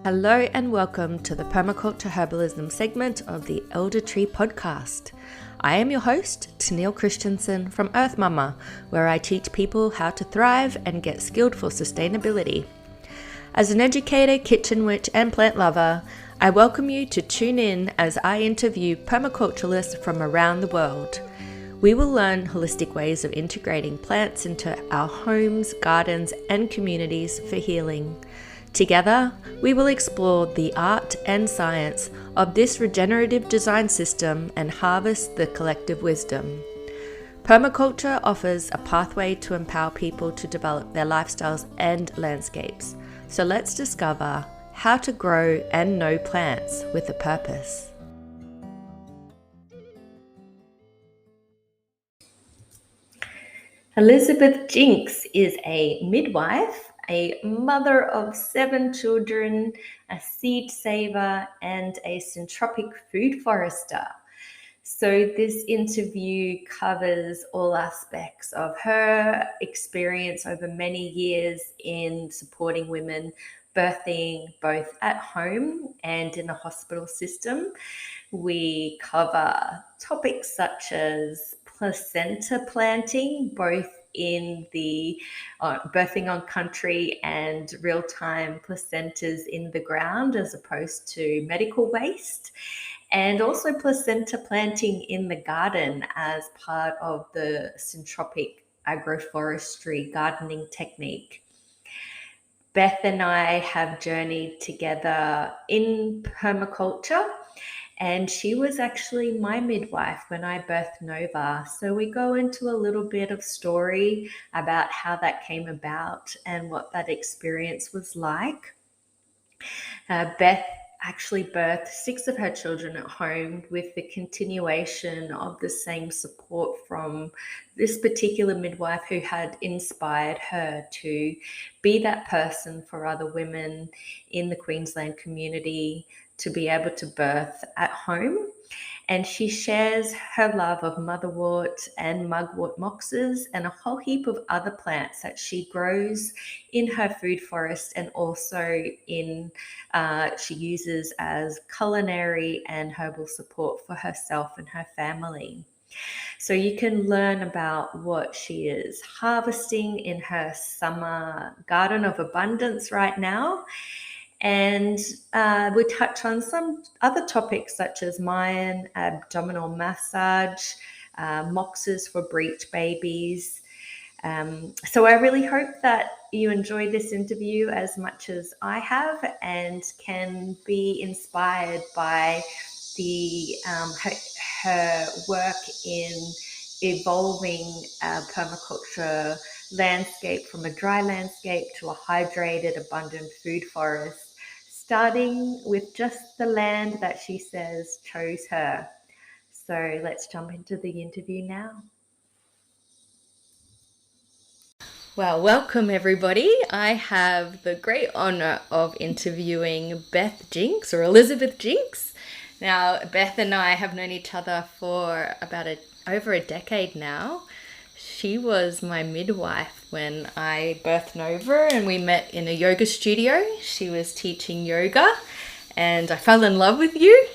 Hello and welcome to the Permaculture Herbalism segment of the Elder Tree podcast. I am your host, Tennille Christensen from Earth Mama, where I teach people how to thrive and get skilled for sustainability. As an educator, kitchen witch, and plant lover, I welcome you to tune in as I interview permaculturalists from around the world. We will learn holistic ways of integrating plants into our homes, gardens, and communities for healing. Together, we will explore the art and science of this regenerative design system and harvest the collective wisdom. Permaculture offers a pathway to empower people to develop their lifestyles and landscapes. So let's discover how to grow and know plants with a purpose. Elizabeth Jinks is a midwife, a mother of 7 children, a seed saver, and a syntropic food forester. So this interview covers all aspects of her experience over many years in supporting women birthing both at home and in a hospital system. We cover topics such as placenta planting, both in the birthing on country and real-time placentas in the ground as opposed to medical waste, and also placenta planting in the garden as part of the Syntropic agroforestry gardening technique. Beth and I have journeyed together in permaculture, and she was actually my midwife when I birthed Nova. So we go into a little bit of story about how that came about and what that experience was like. Beth actually birthed 6 of her children at home with the continuation of the same support from this particular midwife who had inspired her to be that person for other women in the Queensland community to be able to birth at home. And she shares her love of motherwort and mugwort moxes and a whole heap of other plants that she grows in her food forest and also in she uses as culinary and herbal support for herself and her family. So you can learn about what she is harvesting in her summer garden of abundance right now. And we touch on some other topics such as Mayan, abdominal massage, moxes for breech babies. So I really hope that you enjoy this interview as much as I have and can be inspired by the her work in evolving permaculture landscape from a dry landscape to a hydrated, abundant food forest, starting with just the land that she says chose her. So let's jump into the interview now. Well, welcome everybody. I have the great honor of interviewing Beth Jinks, or Elizabeth Jinks. Now, Beth and I have known each other for about over a decade now. She was my midwife when I birthed Nova, and we met in a yoga studio. She was teaching yoga and I fell in love with you.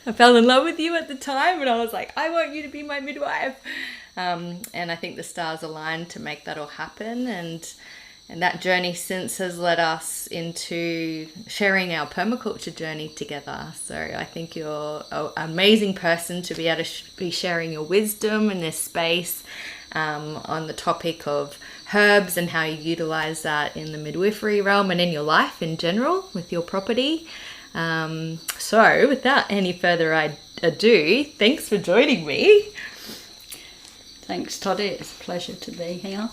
I fell in love with you at the time and I was like, I want you to be my midwife. And I think the stars aligned to make that all happen. And that journey since has led us into sharing our permaculture journey together. So I think you're an amazing person to be able to be sharing your wisdom in this space on the topic of herbs and how you utilize that in the midwifery realm and in your life in general with your property. So without any further ado, thanks for joining me. Thanks, Toddy. It's a pleasure to be here.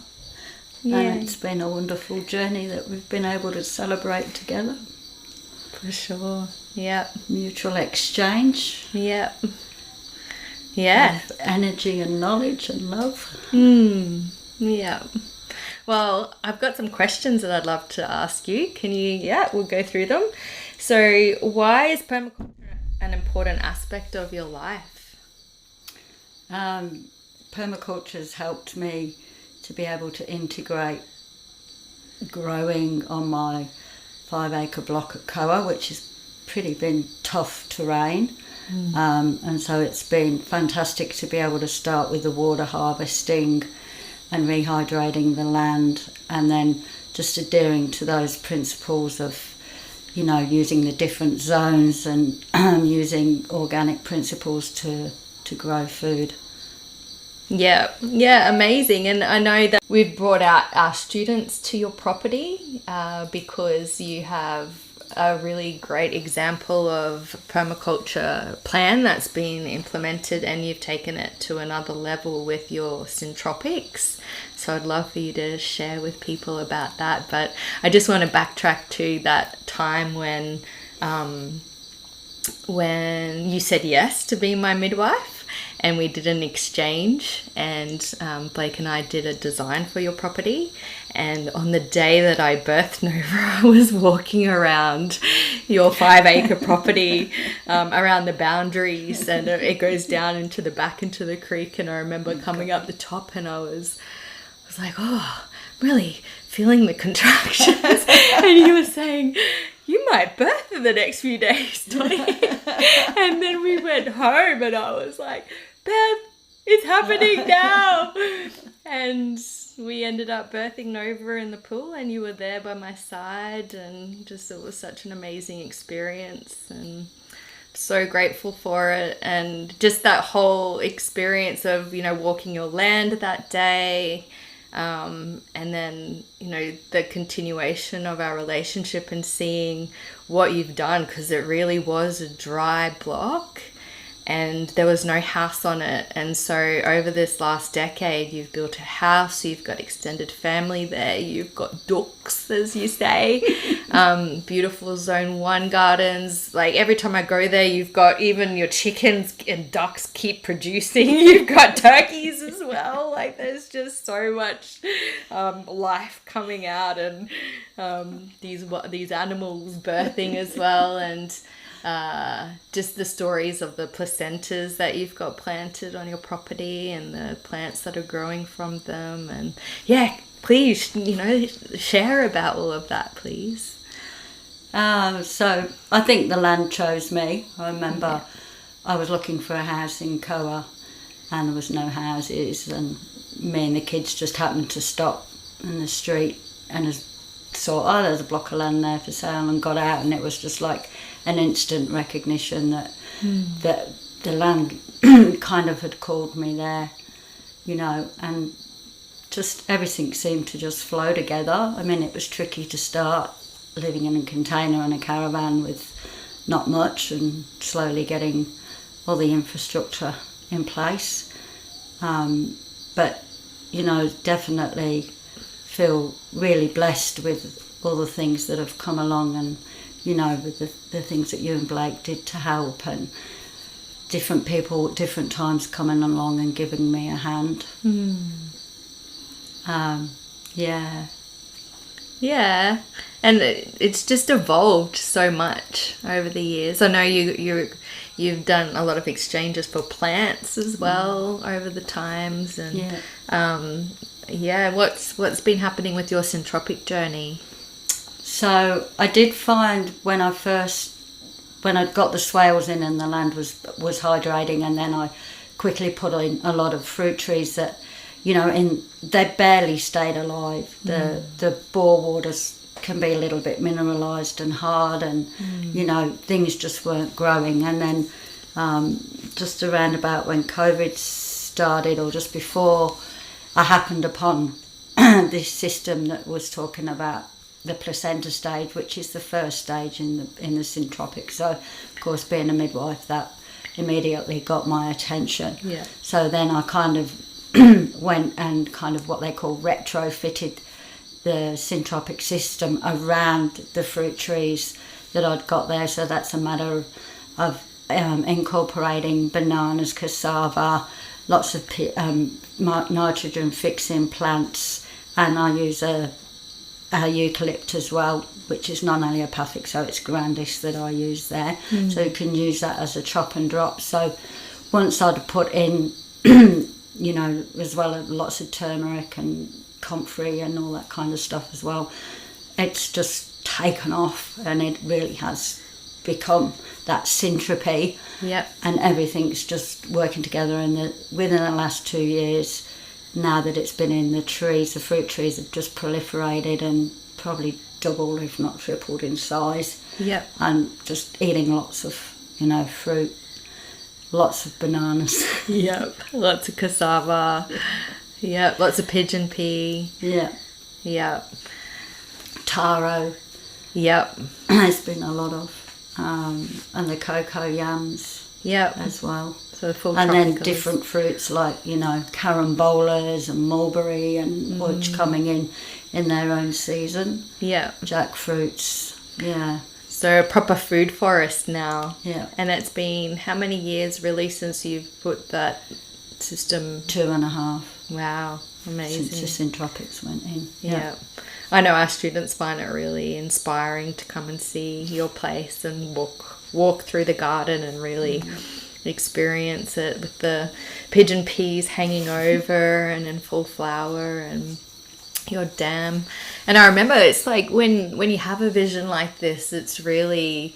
Yeah. And it's been a wonderful journey that we've been able to celebrate together. For sure. Yep. Mutual exchange. Yep. Yeah. Of energy and knowledge and love. Yeah. Well, I've got some questions that I'd love to ask you. Can you, we'll go through them. So why is permaculture an important aspect of your life? Permaculture has helped me to be able to integrate growing on my 5-acre block at Koah, which has pretty been tough terrain. And so it's been fantastic to be able to start with the water harvesting and rehydrating the land, and then just adhering to those principles of, you know, using the different zones and using organic principles to grow food. Yeah, amazing. And I know that we've brought out our students to your property because you have a really great example of permaculture plan that's been implemented, and you've taken it to another level with your Syntropics. So I'd love for you to share with people about that. But I just want to backtrack to that time when you said yes to be my midwife, and we did an exchange, and Blake and I did a design for your property. And on the day that I birthed Nova, I was walking around your 5-acre property, around the boundaries, and it goes down into the back into the creek. And I remember coming up the top, and I was like, oh, really feeling the contractions. And you were saying, you might birth in the next few days, Donnie. And then we went home, and I was like, Beth, it's happening now. And we ended up birthing Nova in the pool, and you were there by my side, and just it was such an amazing experience, and so grateful for it. And just that whole experience of, you know, walking your land that day, and then, you know, the continuation of our relationship and seeing what you've done, because it really was a dry block and there was no house on it. And so over this last decade, you've built a house, you've got extended family there, you've got ducks, as you say, beautiful zone 1 gardens. Like every time I go there, you've got even your chickens and ducks keep producing. You've got turkeys as well. Like there's just so much life coming out, and these animals birthing as well. And just the stories of the placentas that you've got planted on your property and the plants that are growing from them. And yeah, please, you know, share about all of that, please. So I think the land chose me. I remember I was looking for a house in Koah, and there was no houses, and me and the kids just happened to stop in the street and saw, oh, there's a block of land there for sale, and got out, and it was just like an instant recognition that that the land kind of had called me there, you know, and just everything seemed to just flow together. I mean, it was tricky to start living in a container and a caravan with not much, and slowly getting all the infrastructure in place. But, you know, definitely feel really blessed with all the things that have come along, and, you know, with the things that you and Blake did to help, and different people at different times coming along and giving me a hand. Yeah, and it's just evolved so much over the years. I know you've done a lot of exchanges for plants as well over the times, and what's been happening with your Syntropic journey? So I did find when I got the swales in and the land was hydrating, and then I quickly put in a lot of fruit trees that, you know, they barely stayed alive. The bore waters can be a little bit mineralised and hard, and you know, things just weren't growing. And then just around about when COVID started, or just before, I happened upon this system that was talking about the placenta stage, which is the first stage in the Syntropic. So, of course, being a midwife, that immediately got my attention. Yeah. So then I kind of went and kind of what they call retrofitted the Syntropic system around the fruit trees that I'd got there. So that's a matter of incorporating bananas, cassava, lots of nitrogen fixing plants, and I use a eucalypt as well, which is non-allelopathic, so it's Grandis that I use there. So you can use that as a chop and drop. So once I'd put in, you know, as well as lots of turmeric and comfrey and all that kind of stuff as well, it's just taken off, and it really has become that syntropy. Yep. And everything's just working together. And within the last 2 years, now that it's been in the trees, the fruit trees have just proliferated and probably doubled, if not tripled in size. Yep. And just eating lots of, fruit, lots of bananas. Yep. Lots of cassava. Yep. Lots of pigeon pea. Yeah. Yep. Taro. Yep. There's been a lot of. And the cocoa yams. Yep. As well. So full and tropicals. Then different fruits like, carambolas and mulberry and which coming in their own season. Yeah. Jackfruits. Yeah. So a proper food forest now. Yeah. And it's been how many years really since you've put that system? 2.5. Wow. Amazing. Since the Syntropics went in. Yeah. I know our students find it really inspiring to come and see your place and walk through the garden and really experience it with the pigeon peas hanging over and in full flower and your dam. And I remember it's like when you have a vision like this, it's really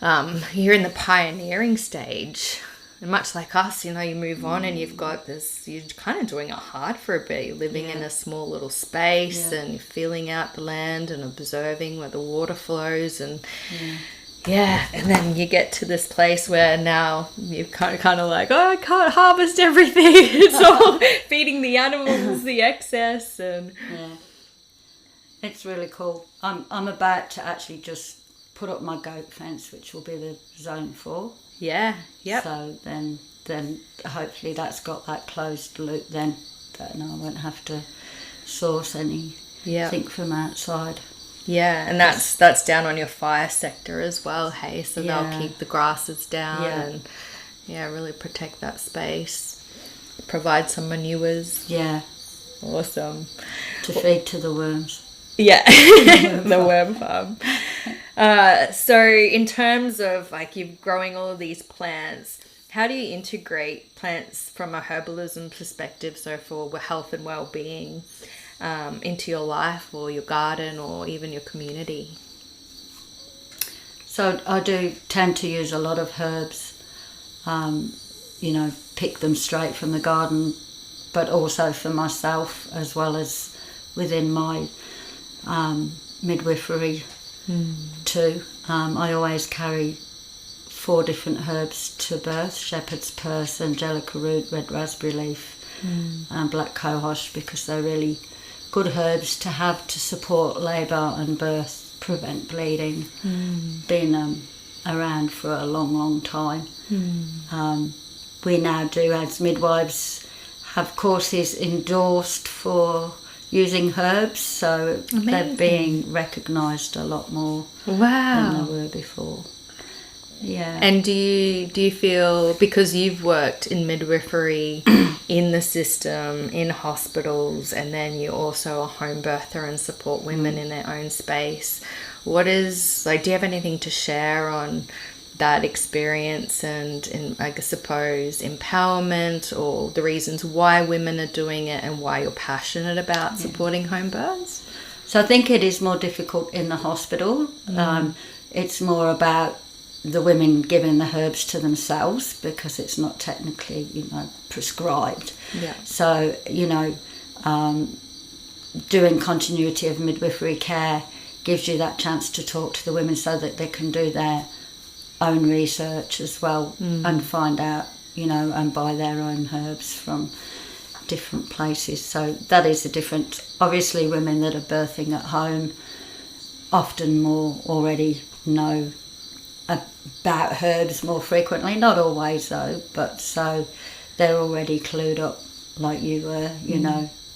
you're in the pioneering stage. And much like us, you move on and you've got this, you're kind of doing it hard for a bit. You're living in a small little space and you're feeling out the land and observing where the water flows and and then you get to this place where now you're kind of like, oh, I can't harvest everything. It's all feeding the animals, the excess. And it's really cool. I'm about to actually just put up my goat fence, which will be the zone 4. Yeah, yep. So then hopefully that's got that closed loop then, that I won't have to source anything from outside. Yeah, and that's down on your fire sector as well, hey? So they'll keep the grasses down and really protect that space. Provide some manures. Yeah. Awesome. To feed to the worms. Yeah, the worm farm. So in terms of like you're growing all of these plants, how do you integrate plants from a herbalism perspective, so for health and well-being, into your life or your garden or even your community? So I do tend to use a lot of herbs, pick them straight from the garden, but also for myself as well as within my midwifery too. I always carry 4 different herbs to birth: shepherd's purse, angelica root, red raspberry leaf and black cohosh, because they're really good herbs to have to support labour and birth, prevent bleeding. Been around for a long time. We now do, as midwives, have courses endorsed for using herbs, so they're being recognised a lot more than they were before. Yeah. And do you feel, because you've worked in midwifery in the system, in hospitals, and then you're also a home birther and support women in their own space, do you have anything to share on that experience and I suppose empowerment, or the reasons why women are doing it and why you're passionate about supporting home births? So I think it is more difficult in the hospital. It's more about the women giving the herbs to themselves because it's not technically, prescribed. Yeah. So, doing continuity of midwifery care gives you that chance to talk to the women so that they can do their own research as well and find out, and buy their own herbs from different places. So that is a different. Obviously, women that are birthing at home often more already know about herbs more frequently, not always though, but so they're already clued up like you were,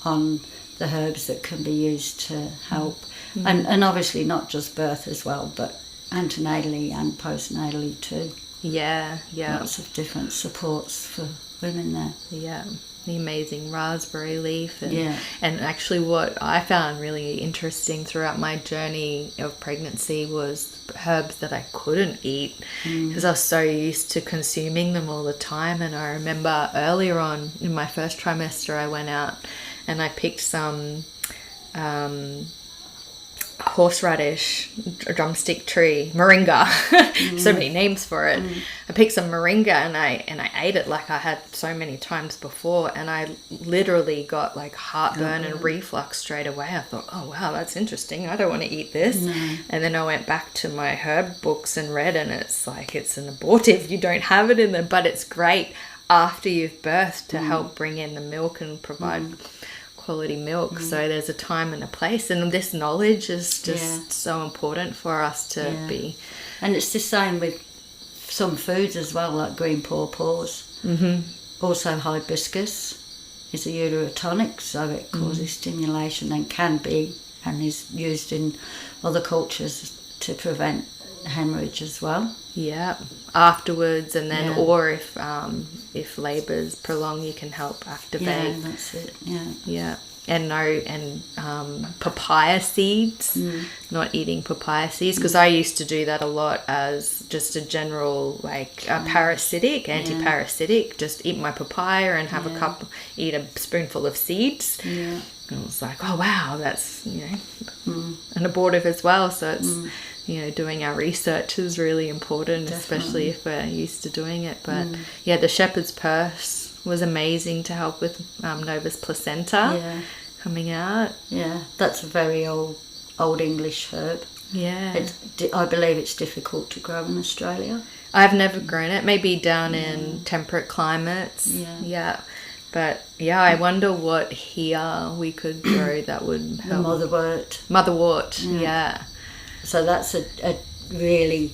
on the herbs that can be used to help. And obviously not just birth as well, but antenatally and postnatally too. Yeah. Lots of different supports for women there. Yeah. The amazing raspberry leaf and actually what I found really interesting throughout my journey of pregnancy was herbs that I couldn't eat because I was so used to consuming them all the time. And I remember earlier on in my first trimester I went out and I picked some horseradish, drumstick tree, moringa. So many names for it. I picked some moringa and I ate it like I had so many times before, and I literally got like heartburn and reflux straight away. I thought, oh wow, that's interesting. I don't want to eat this. And then I went back to my herb books and read, and it's like it's an abortive. You don't have it in there, but it's great after you've birthed to help bring in the milk and provide quality milk. So there's a time and a place, and this knowledge is just so important for us to be. And it's the same with some foods as well, like green pawpaws. Also hibiscus is a uterotonic, so it causes stimulation and can be and is used in other cultures to prevent hemorrhage as well. Afterwards, and then or if labour's prolonged, you can help activate. That's it. And papaya seeds, not eating papaya seeds, because I used to do that a lot as just a general parasitic, anti-parasitic, just eat my papaya and have eat a spoonful of seeds. And I was like, oh wow, that's an abortive as well. So it's doing our research is really important. Definitely. Especially if we're used to doing it. But the shepherd's purse was amazing to help with Nova's placenta coming out. That's a very old English herb. I believe it's difficult to grow in Australia. I've never grown it, maybe down in temperate climates. But I wonder what here we could grow that would help. Motherwort. So that's a really,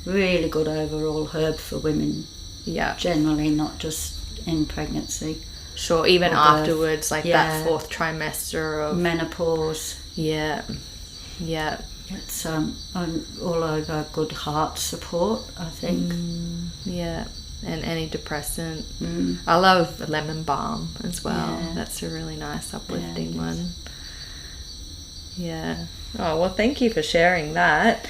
really good overall herb for women. Generally, not just in pregnancy. Sure, even afterwards, like that fourth trimester of menopause. It's all over good heart support, I think. And antidepressant. I love lemon balm as well. That's a really nice uplifting one. Oh, well, thank you for sharing that.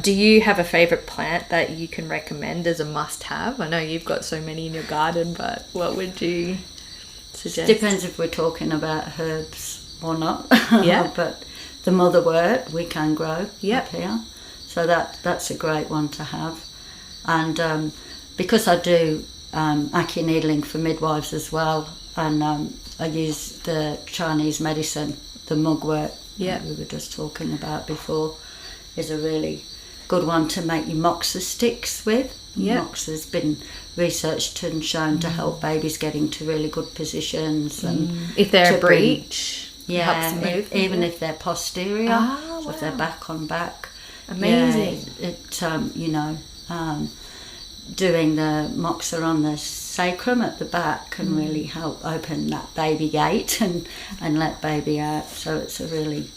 Do you have a favourite plant that you can recommend as a must-have? I know you've got so many in your garden, but what would you suggest? Depends if we're talking about herbs or not. But the motherwort we can grow up here. So that's a great one to have. And because I do acuneedling for midwives as well, and I use the Chinese medicine, the mugwort that we were just talking about before, is a really good one to make your moxa sticks with. Moxa has been researched and shown to help babies get into really good positions. And if they're a breech, helps move even if they're posterior, so if they're back on back. Amazing. Doing the moxa on the sacrum at the back can really help open that baby gate and let baby out. So it's a really,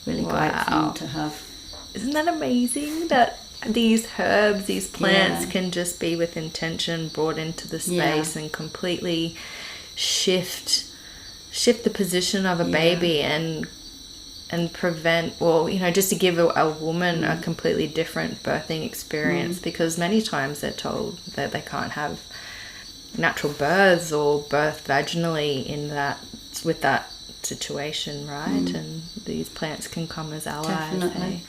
really great thing to have. Isn't that amazing that these herbs, these plants can just be with intention brought into the space and completely shift the position of a baby and prevent, just to give a woman a completely different birthing experience, because many times they're told that they can't have natural births or birth vaginally with that situation, right? And these plants can come as allies. Definitely.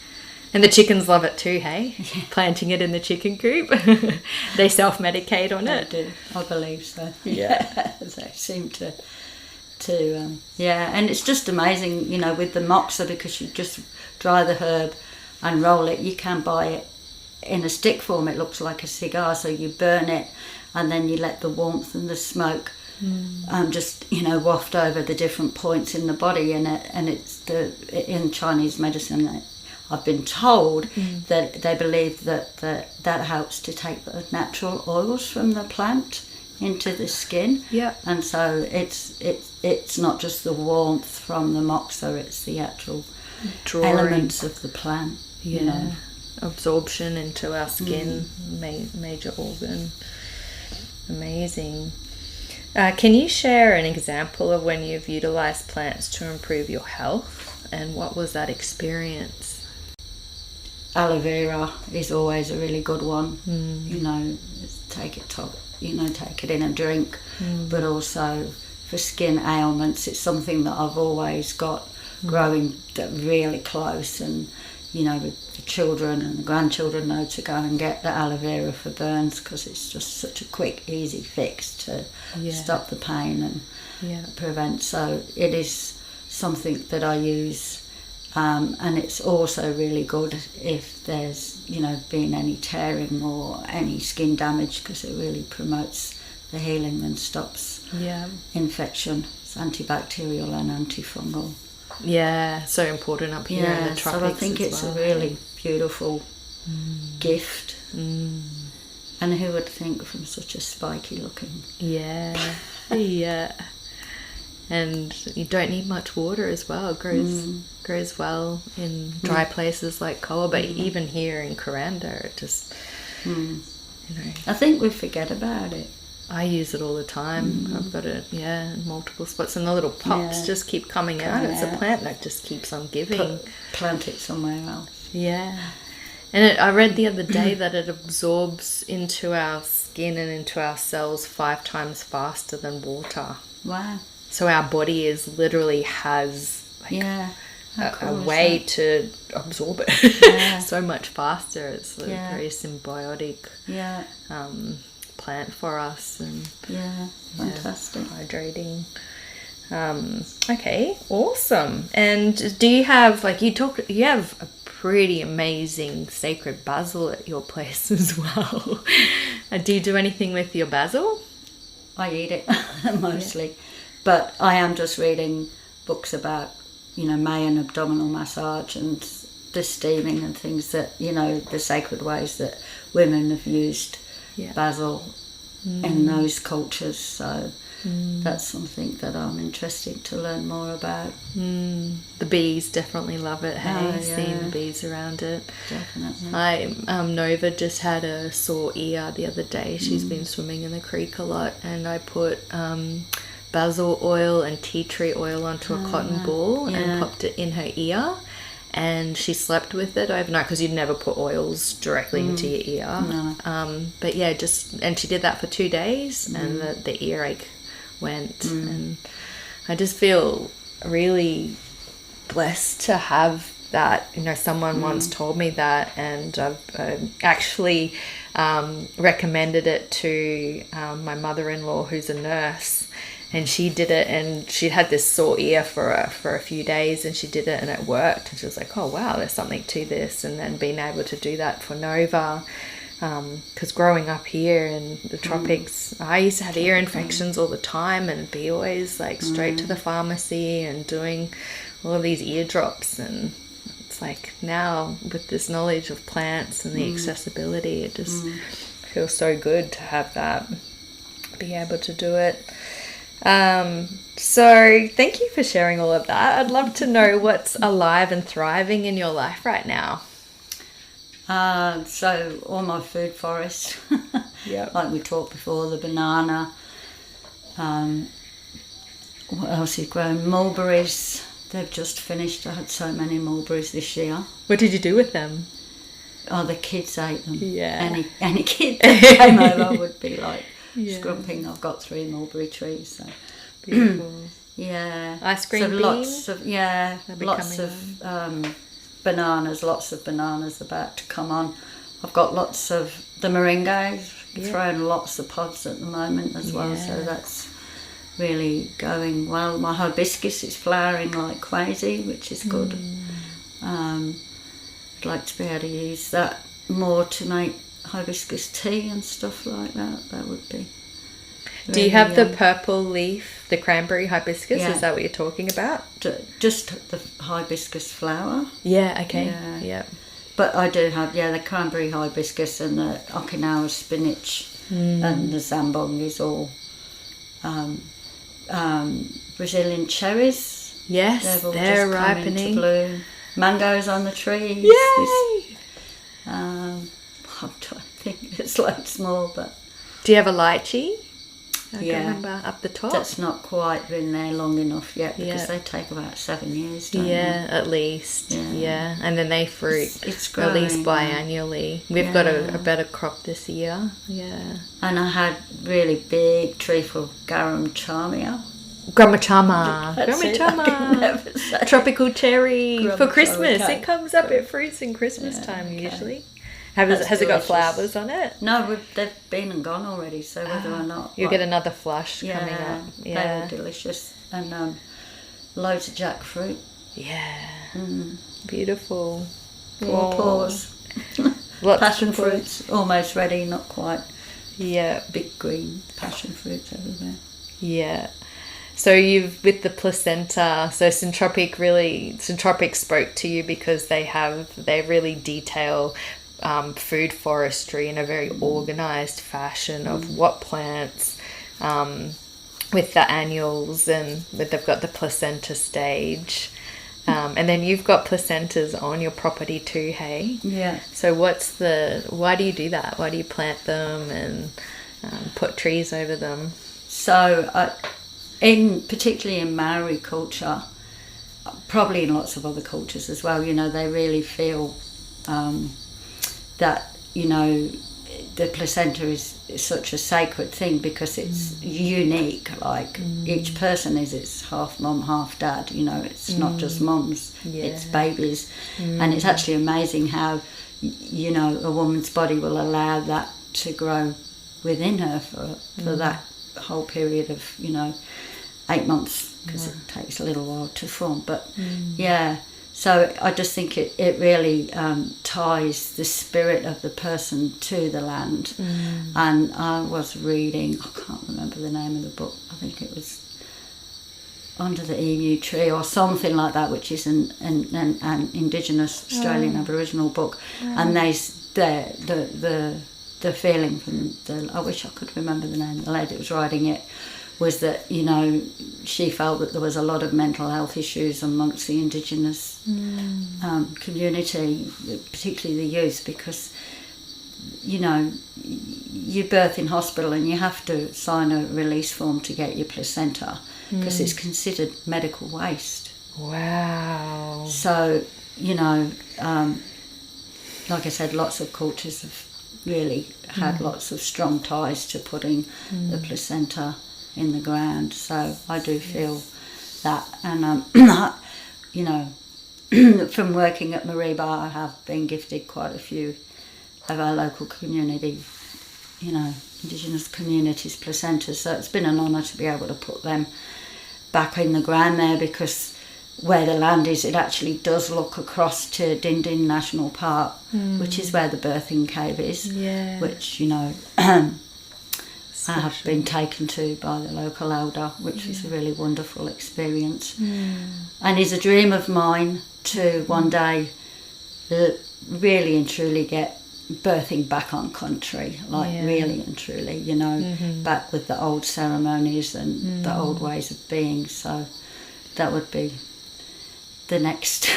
And the chickens love it too, hey? Planting it in the chicken coop. They self-medicate on it. They do, I believe so. They seem to and it's just amazing, with the moxa, because you just dry the herb and roll it. You can buy it in a stick form. It looks like a cigar, so you burn it and then you let the warmth and the smoke just waft over the different points in the body. And it's in Chinese medicine, I've been told that they believe that helps to take the natural oils from the plant into the skin. And so it's not just the warmth from the moxa, it's the actual elements of the plant. Absorption into our skin, major organ. Amazing. Can you share an example of when you've utilized plants to improve your health, and what was that experience? Aloe vera is always a really good one. Take it in a drink, but also for skin ailments, it's something that I've always got growing really close, and you know, the children and the grandchildren know to go and get the aloe vera for burns, because it's just such a quick, easy fix to stop the pain and prevent. So it is something that I use, and it's also really good if there's, you know, been any tearing or any skin damage, because it really promotes the healing and stops infection. It's antibacterial and antifungal. Yeah, so important up here in the tropics. So I think it's a really beautiful gift. And who would think from such a spiky looking? Yeah, yeah. And you don't need much water as well. It grows well in dry places like Koah, but even here in Kuranda, it just, you know. I think we forget about it. I use it all the time. I've got it, in multiple spots, and the little pops just keep coming out. It's a plant that just keeps on giving. Plant it somewhere else. Yeah. And I read the other day that it absorbs into our skin and into our cells 5 times faster than water. Wow. So our body literally has a way to absorb it so much faster. It's very symbiotic plant for us, and fantastic. Hydrating. Okay, awesome. And do you have, like, you have a pretty amazing sacred basil at your place as well. Do you do anything with your basil? I eat it mostly, but I am just reading books about, you know, Mayan abdominal massage and the steaming and things that, you know, the sacred ways that women have used basil in those cultures. So that's something that I'm interested to learn more about. The bees definitely love it. Hey, seeing the bees around it. Definitely. Nova just had a sore ear the other day. She's been swimming in the creek a lot, and I put basil oil and tea tree oil onto a cotton ball and popped it in her ear. And she slept with it overnight, because you'd never put oils directly into your ear. No. But yeah, and she did that for 2 days, and the earache went. And I just feel really blessed to have that. You know, someone once told me that, and I've actually recommended it to my mother-in-law, who's a nurse. And she did it, and she had this sore ear for a few days, and she did it, and it worked. And she was like, oh, wow, there's something to this. And then being able to do that for Nova, because growing up here in the tropics, I used to have ear infections all the time, and be always like straight to the pharmacy and doing all of these ear drops. And it's like, now with this knowledge of plants and the accessibility, it just feels so good to have that, be able to do it. So thank you for sharing all of that. I'd love to know what's alive and thriving in your life right now. So all my food forests, like we talked before, the banana, what else is grown? Mulberries, they've just finished. I had so many mulberries this year. What did you do with them? Oh, the kids ate them. Yeah. Any kid that came over would be like scrumping. I've got 3 mulberry trees. So. Beautiful. Ice cream bean? Lots of bananas. Lots of bananas about to come on. I've got lots of the moringa. Throwing lots of pods at the moment as well. So that's really going well. My hibiscus is flowering like crazy, which is good. I'd like to be able to use that more to make hibiscus tea and stuff like that. That would be. Do you have the purple leaf, the cranberry hibiscus? Is that what you're talking about? Just the hibiscus flower. Yeah, okay. Yeah. But I do have, the cranberry hibiscus and the Okinawa spinach and the zambong is all Brazilian cherries. Yes, they're ripening. To bloom. Mangoes on the trees. Yay! I'm trying to think, it's like small, but... Do you have a lychee? I can remember up the top. That's not quite been there long enough yet, because they take about 7 years, don't they? At least. Yeah. And then they fruit it's at least biannually. We've got a better crop this year. Yeah. And I had really big treeful garum charmia. Gramachama. That's it, I can never say. Tropical cherry for Gramachama, Christmas. okay. It comes up, it fruits in Christmas time okay. usually. That's Has it got delicious. flowers on it? No, they've been and gone already, so whether or not... You'll get another flush coming up. They were delicious. And loads of jackfruit. Yeah. Mm. Beautiful. Pawpaws. Lots Passion of fruits, almost ready, not quite. Yeah. Big green passion fruits everywhere. Yeah. So you've, with the placenta, so Syntropic spoke to you because they really detail food forestry in a very organized fashion of what plants, with the annuals, and they've got the placenta stage. And then you've got placentas on your property too, hey? Yeah. So why do you do that? Why do you plant them and put trees over them? So, particularly in Maori culture, probably in lots of other cultures as well, they really feel that, the placenta is such a sacred thing because it's unique. Like each person it's half mum, half dad. It's not just mums, it's babies, and it's actually amazing how a woman's body will allow that to grow within her for that whole period of 8 months, because it takes a little while to form. But so I just think it really ties the spirit of the person to the land. And I was reading, I can't remember the name of the book, I think it was Under the Emu Tree or something like that, which is an Indigenous Australian Aboriginal book. And the feeling from I wish I could remember the name of the lady that was writing it, was that she felt that there was a lot of mental health issues amongst the Indigenous community, particularly the youth, because you birth in hospital and you have to sign a release form to get your placenta because it's considered medical waste. Wow. So like I said, lots of cultures have really had lots of strong ties to putting the placenta in the ground. So I do feel that, and from working at Mariba, I have been gifted quite a few of our local community, Indigenous communities' placentas. So it's been an honour to be able to put them back in the ground there, because where the land is, it actually does look across to Dindin National Park, which is where the birthing cave is, which I have been taken to by the local elder, which is a really wonderful experience. And it's a dream of mine to one day really and truly get birthing back on country, really and truly, back with the old ceremonies and the old ways of being. So that would be the next.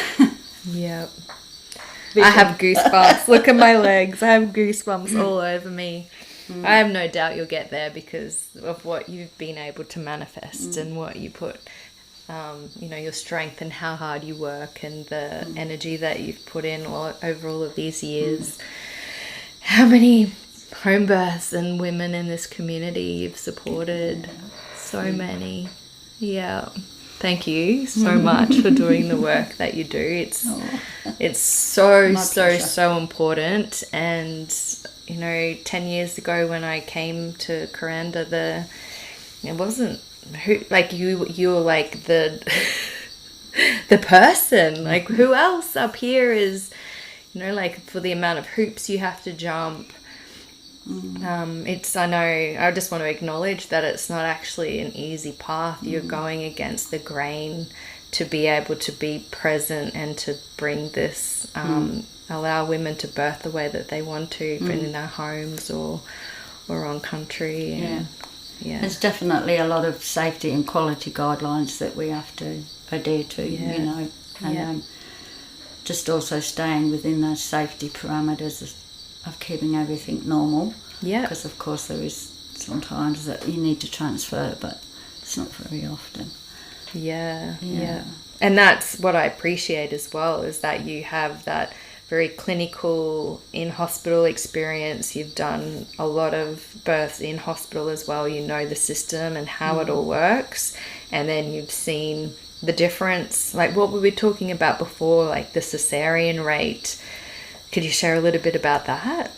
Yep. I have goosebumps. Look at my legs. I have goosebumps all over me. I have no doubt you'll get there because of what you've been able to manifest and what you put, your strength and how hard you work and the energy that you've put in over all of these years. How many home births and women in this community you've supported? So many. Yeah. Thank you so much for doing the work that you do. It's so important. And 10 years ago when I came to Kuranda, it wasn't you were like the person. Like, who else up here is, for the amount of hoops you have to jump. I just want to acknowledge that it's not actually an easy path. You're going against the grain to be able to be present and to bring this, allow women to birth the way that they want to, in their homes or on country. And, There's definitely a lot of safety and quality guidelines that we have to adhere to, and just also staying within those safety parameters of keeping everything normal. Yeah. Because of course there is sometimes that you need to transfer, but it's not very often. Yeah. And that's what I appreciate as well, is that you have that very clinical in-hospital experience. You've done a lot of births in hospital as well. You know the system and how it all works. And then you've seen the difference, like what we were talking about before, like the cesarean rate. Could you share a little bit about that?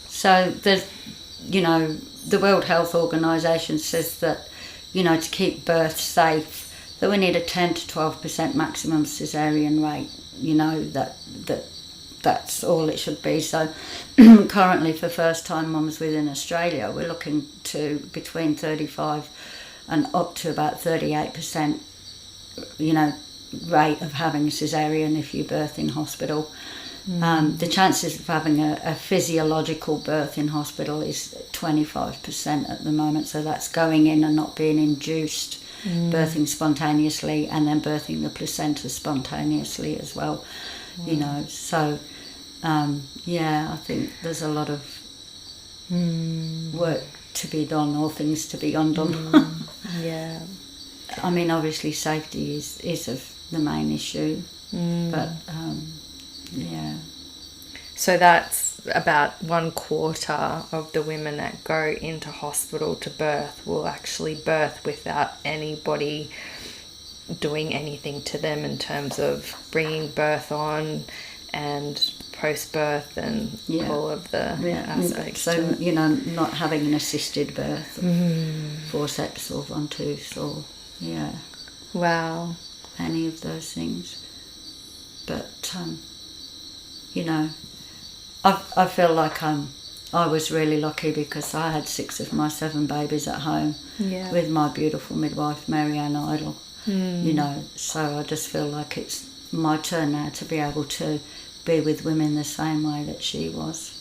So there's, the World Health Organization says that, to keep birth safe, that we need a 10 to 12% maximum cesarean rate. That's all it should be. So currently for first-time mums within Australia, we're looking to between 35 and up to about 38%, rate of having a cesarean if you birth in hospital. The chances of having a physiological birth in hospital is 25% at the moment. So that's going in and not being induced, birthing spontaneously, and then birthing the placenta spontaneously as well. So I think there's a lot of work to be done, or things to be undone. Yeah. I mean, obviously safety is of the main issue, but So that's about 1/4 of the women that go into hospital to birth will actually birth without anybody doing anything to them in terms of bringing birth on and post-birth and all of the aspects. So, to it. not having an assisted birth, forceps or ventouse or, Wow. any of those things. But, I feel like I was really lucky because I had 6 of my 7 babies at home with my beautiful midwife, Marianne Idle. So I just feel like it's my turn now to be able to be with women the same way that she was.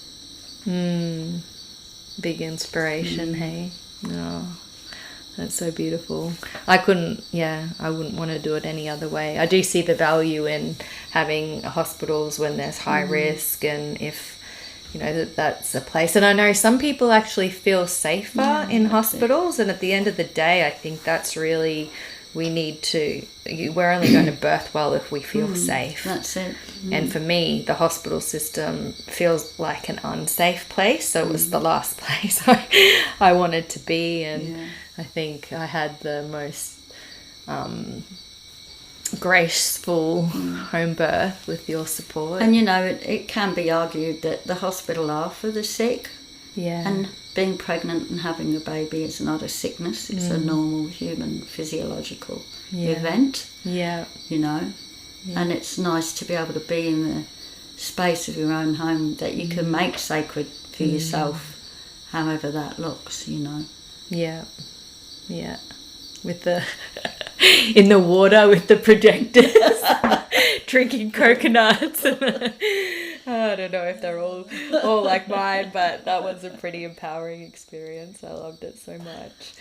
Big inspiration, hey? Oh, that's so beautiful. I wouldn't want to do it any other way. I do see the value in having hospitals when there's high risk, and if that's a place. And I know some people actually feel safer in hospitals, and at the end of the day, I think that's really, we're only going to birth well if we feel safe. That's it. And for me, the hospital system feels like an unsafe place, so it was the last place I wanted to be, and I think I had the most graceful home birth with your support. And it can be argued that the hospital are for the sick, and being pregnant and having a baby is not a sickness, it's a normal human physiological event, and it's nice to be able to be in the space of your own home that you can make sacred for yourself, however that looks. With the in the water with the projectors, drinking coconuts. I don't know if they're all like mine, but that was a pretty empowering experience. I loved it so much.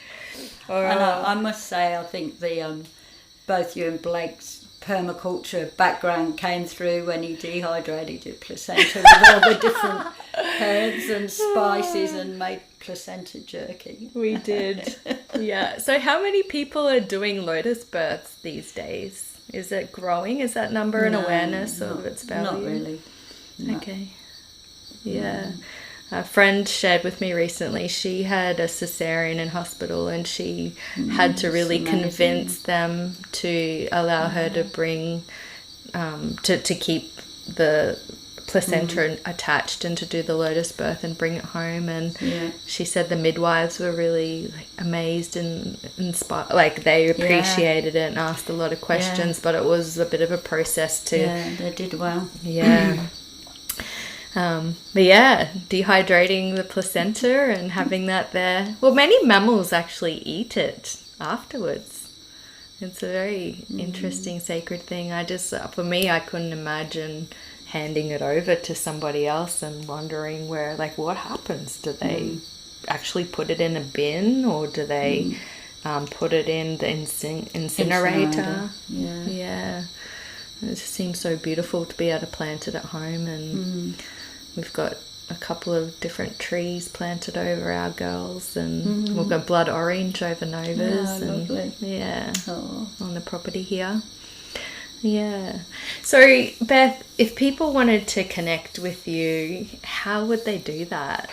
And I must say, I think the both you and Blake's permaculture background came through when you dehydrated your placenta with all the different herbs and spices and made placenta jerky. We did. Yeah. So how many people are doing lotus births these days? Is it growing? Is that number an awareness of its value? Not really. No. Okay. Yeah. A friend shared with me recently, she had a cesarean in hospital, and she had to really convince them to allow her to bring, to keep the placenta attached and to do the lotus birth and bring it home. And she said the midwives were really amazed and inspired, like they appreciated it and asked a lot of questions, but it was a bit of a process to... Yeah, they did well. Yeah. But yeah, dehydrating the placenta and having that there. Well, many mammals actually eat it afterwards. It's a very interesting, sacred thing. For me, I couldn't imagine handing it over to somebody else and wondering what happens? Do they actually put it in a bin, or do they put it in the incinerator? Yeah. It just seems so beautiful to be able to plant it at home, and we've got a couple of different trees planted over our girls, and we've got blood orange over Novas, lovely. On the property here. Yeah. So, Beth, if people wanted to connect with you, how would they do that?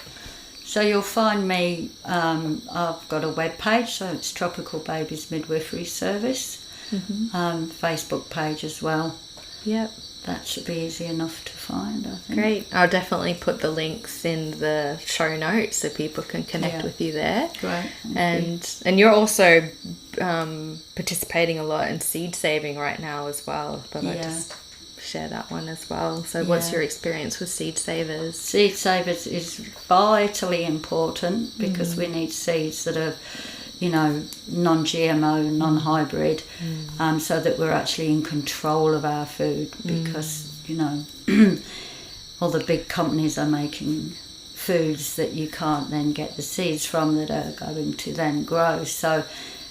So you'll find me, I've got a webpage, so it's Tropical Babies Midwifery Service, Facebook page as well. Yep. That should be easy enough to find, I think. Great. I'll definitely put the links in the show notes so people can connect with you there. Great. And you're also participating a lot in seed saving right now as well. But I just share that one as well. So what's your experience with seed savers? Seed savers is vitally important because we need seeds that are, you know, non-GMO, non-hybrid, so that we're actually in control of our food, because, you know, all the big companies are making foods that you can't then get the seeds from that are going to then grow. So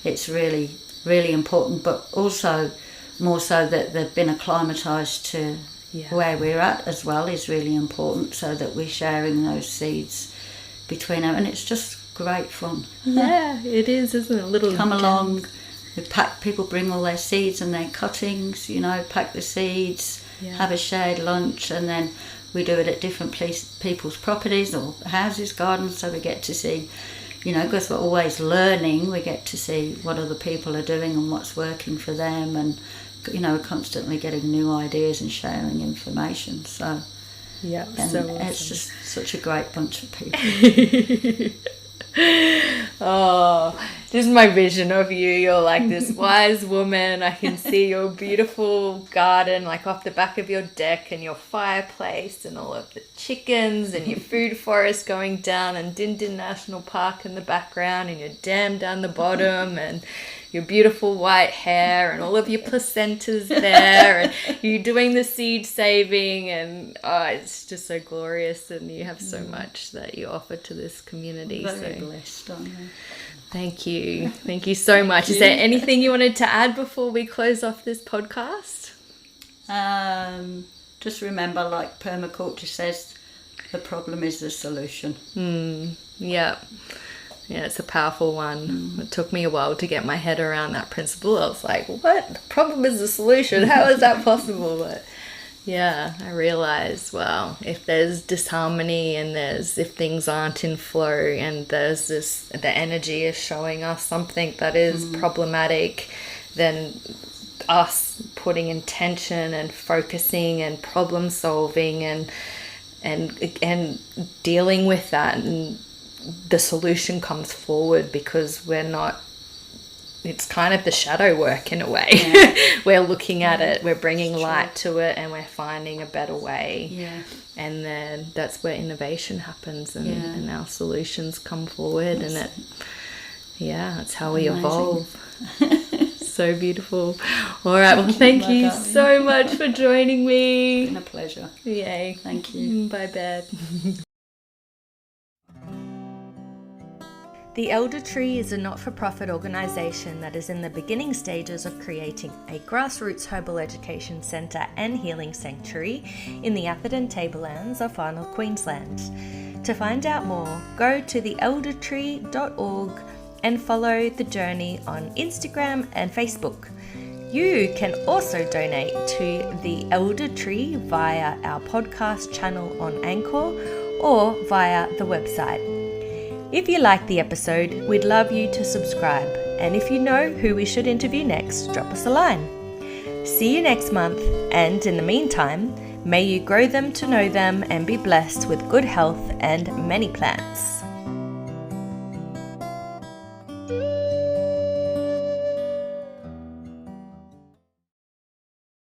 it's really, really important, but also more so that they've been acclimatised to where we're at as well is really important, so that we're sharing those seeds between them, and it's just great fun. Yeah, it is, isn't it? Little come along, we pack, people bring all their seeds and their cuttings, you know, pack the seeds, have a shared lunch, and then we do it at different people's properties or houses, gardens, so we get to see, you know, because we're always learning, we get to see what other people are doing and what's working for them, and, you know, we're constantly getting new ideas and sharing information. So yeah, so it's just such a great bunch of people. Oh, this is my vision of you. You're like this wise woman. I can see your beautiful garden like off the back of your deck, and your fireplace, and all of the chickens, and your food forest going down, and Din Din National Park in the background, and your dam down the bottom, and your beautiful white hair, and all of your placentas there, and you doing the seed saving, and it's just so glorious, and you have so much that you offer to this community. Very blessed, aren't they? Thank you so much. Is there anything you wanted to add before we close off this podcast? Just remember, like permaculture says, the problem is the solution. Yeah, it's a powerful one. It took me a while to get my head around that principle. I was like, what? The problem is the solution. How is that possible? But yeah, I realized, well, if there's disharmony, and if things aren't in flow, and there's the energy is showing us something that is problematic, then us putting intention and focusing and problem solving and dealing with that, and the solution comes forward, because it's kind of the shadow work in a way. We're looking at it, we're bringing light to it, and we're finding a better way. And then that's where innovation happens, and our solutions come forward. That's how we evolve. So beautiful. All right, well, thank you so much for joining me. It's been a pleasure. Yay. Thank you. Bye, Beth. The Elder Tree is a not-for-profit organisation that is in the beginning stages of creating a grassroots herbal education centre and healing sanctuary in the Atherton Tablelands of Far North Queensland. To find out more, go to theeldertree.org and follow the journey on Instagram and Facebook. You can also donate to the Elder Tree via our podcast channel on Anchor or via the website. If you liked the episode, we'd love you to subscribe. And if you know who we should interview next, drop us a line. See you next month, and in the meantime, may you grow them to know them and be blessed with good health and many plants.